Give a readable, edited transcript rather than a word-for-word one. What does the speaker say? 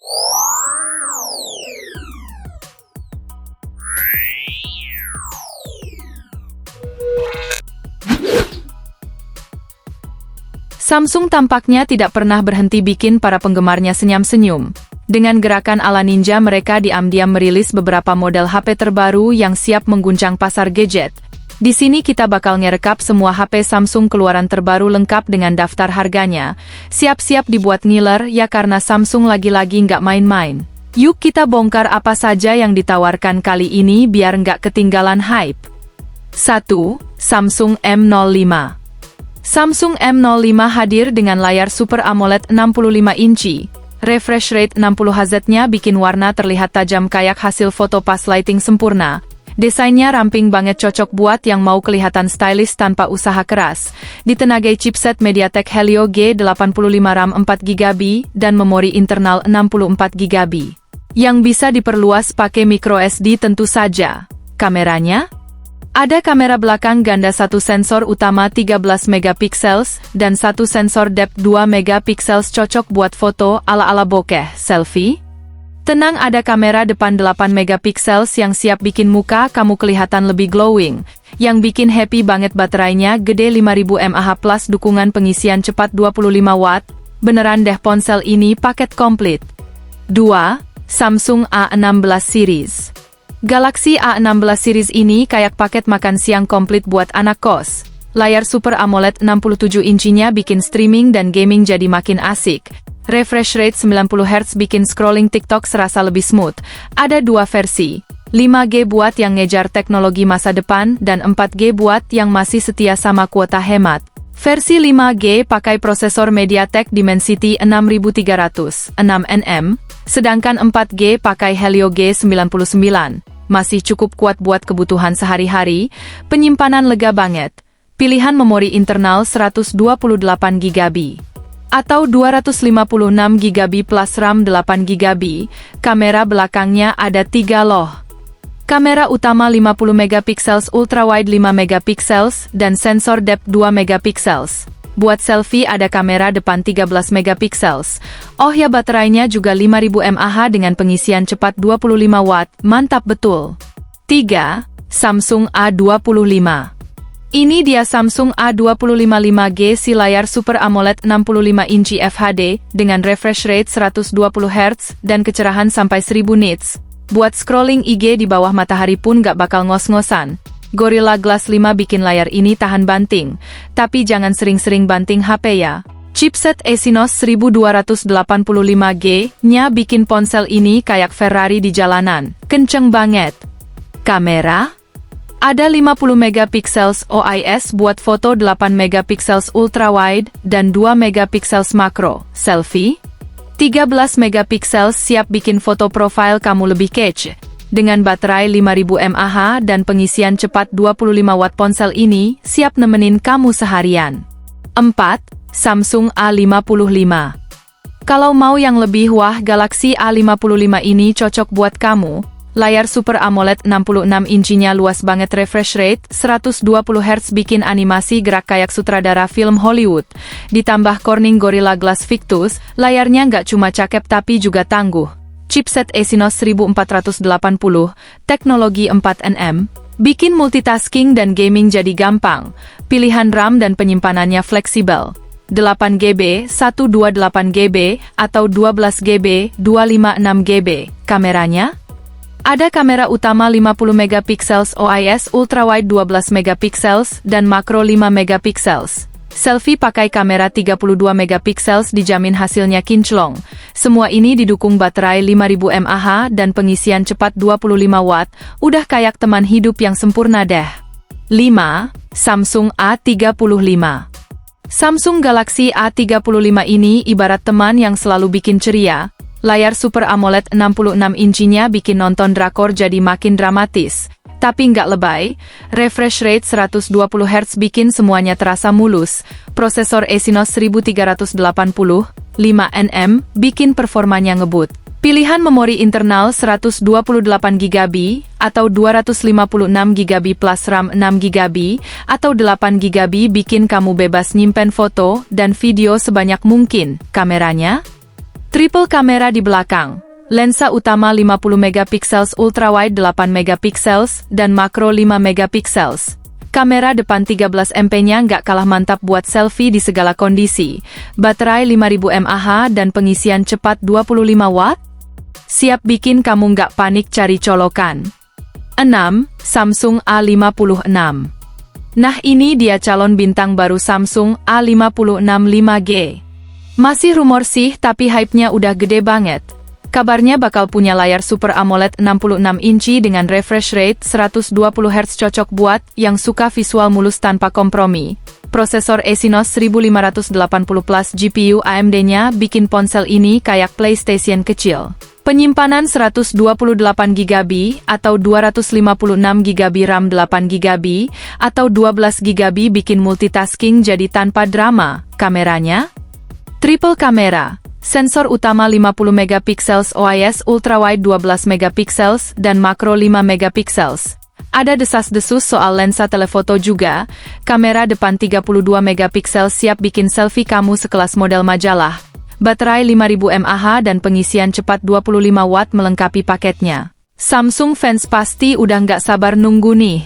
Samsung tampaknya tidak pernah berhenti bikin para penggemarnya senyum-senyum. Dengan gerakan ala ninja mereka diam-diam merilis beberapa model HP terbaru yang siap mengguncang pasar gadget. Di sini kita bakal ngerekap semua HP Samsung keluaran terbaru lengkap dengan daftar harganya. Siap-siap dibuat ngiler ya karena Samsung lagi-lagi nggak main-main. Yuk kita bongkar apa saja yang ditawarkan kali ini biar nggak ketinggalan hype. 1. Samsung M05. Samsung M05 hadir dengan layar Super AMOLED 65 inci. Refresh rate 60 Hz-nya bikin warna terlihat tajam kayak hasil foto pas lighting sempurna. Desainnya ramping banget, cocok buat yang mau kelihatan stylish tanpa usaha keras. Ditenagai chipset MediaTek Helio G85 RAM 4GB dan memori internal 64GB. Yang bisa diperluas pakai microSD tentu saja. Kameranya? Ada kamera belakang ganda, satu sensor utama 13 megapiksels, dan satu sensor depth 2 megapiksels cocok buat foto ala-ala bokeh, selfie. Tenang, ada kamera depan 8 megapiksels yang siap bikin muka kamu kelihatan lebih glowing. Yang bikin happy banget baterainya gede 5000 mAh plus dukungan pengisian cepat 25 watt. Beneran deh ponsel ini paket komplit. 2. Samsung A16 series. Galaxy A16 series ini kayak paket makan siang komplit buat anak kos. Layar Super AMOLED 67 incinya bikin streaming dan gaming jadi makin asik. Refresh rate 90 Hz bikin scrolling TikTok serasa lebih smooth. Ada dua versi, 5G buat yang ngejar teknologi masa depan dan 4G buat yang masih setia sama kuota hemat. Versi 5G pakai prosesor MediaTek Dimensity 6300 6nm, sedangkan 4G pakai Helio G99. Masih cukup kuat buat kebutuhan sehari-hari, penyimpanan lega banget. Pilihan memori internal 128GB atau 256GB plus RAM 8GB. Kamera belakangnya ada 3 loh. Kamera utama 50 megapiksels, ultrawide 5 megapiksels, dan sensor depth 2 megapiksels. Buat selfie ada kamera depan 13 megapiksels. Oh ya, baterainya juga 5000 mAh dengan pengisian cepat 25 watt, mantap betul. 3. Samsung A25. Ini dia Samsung A25 5G, si layar Super AMOLED 65 inci FHD, dengan refresh rate 120 Hz dan kecerahan sampai 1000 nits. Buat scrolling IG di bawah matahari pun gak bakal ngos-ngosan. Gorilla Glass 5 bikin layar ini tahan banting, tapi jangan sering-sering banting HP ya. Chipset Exynos 1285G-nya bikin ponsel ini kayak Ferrari di jalanan, kenceng banget. Kamera? Ada 50 megapiksels OIS buat foto, 8 megapiksels ultrawide, dan 2 megapiksels makro, selfie. 13 megapiksels siap bikin foto profile kamu lebih kece. Dengan baterai 5000 mAh dan pengisian cepat 25 watt, ponsel ini siap nemenin kamu seharian. 4. Samsung A55. Kalau mau yang lebih wah, Galaxy A55 ini cocok buat kamu. Layar Super AMOLED 66 incinya luas banget, refresh rate 120 Hz bikin animasi gerak kayak sutradara film Hollywood. Ditambah Corning Gorilla Glass Victus, layarnya nggak cuma cakep tapi juga tangguh. Chipset Exynos 1480, teknologi 4nm, bikin multitasking dan gaming jadi gampang. Pilihan RAM dan penyimpanannya fleksibel. 8GB, 128GB, atau 12GB, 256GB. Kameranya? Ada kamera utama 50 megapiksels OIS, ultrawide 12 megapiksels, dan makro 5 megapiksels. Selfie pakai kamera 32 megapiksels dijamin hasilnya kinclong. Semua ini didukung baterai 5000 mAh dan pengisian cepat 25 watt, udah kayak teman hidup yang sempurna deh. 5. Samsung A35. Samsung Galaxy A35 ini ibarat teman yang selalu bikin ceria. Layar Super AMOLED 66 incinya bikin nonton drakor jadi makin dramatis. Tapi nggak lebay, refresh rate 120 Hz bikin semuanya terasa mulus. Prosesor Exynos 1380, 5nm, bikin performanya ngebut. Pilihan memori internal 128GB, atau 256GB plus RAM 6GB, atau 8GB bikin kamu bebas nyimpen foto dan video sebanyak mungkin. Kameranya? Triple kamera di belakang. Lensa utama 50 megapiksel, ultrawide 8 megapiksel, dan makro 5 megapiksel. Kamera depan 13 MP-nya nggak kalah mantap buat selfie di segala kondisi. Baterai 5000 mAh dan pengisian cepat 25 watt. Siap bikin kamu nggak panik cari colokan. 6. Samsung A56. Nah ini dia calon bintang baru Samsung A56 5G. Masih rumor sih tapi hype-nya udah gede banget. Kabarnya bakal punya layar Super AMOLED 66 inci dengan refresh rate 120 Hz, cocok buat yang suka visual mulus tanpa kompromi. Prosesor Exynos 1580 Plus, GPU AMD-nya bikin ponsel ini kayak PlayStation kecil. Penyimpanan 128GB atau 256GB RAM, 8GB atau 12GB bikin multitasking jadi tanpa drama. Kameranya? Triple kamera. Sensor utama 50 megapiksel, OIS ultrawide 12 megapiksel, dan makro 5 megapiksel. Ada desas-desus soal lensa telefoto juga. Kamera depan 32 megapiksel siap bikin selfie kamu sekelas model majalah. Baterai 5000 mAh dan pengisian cepat 25 watt melengkapi paketnya. Samsung fans pasti udah nggak sabar nunggu nih.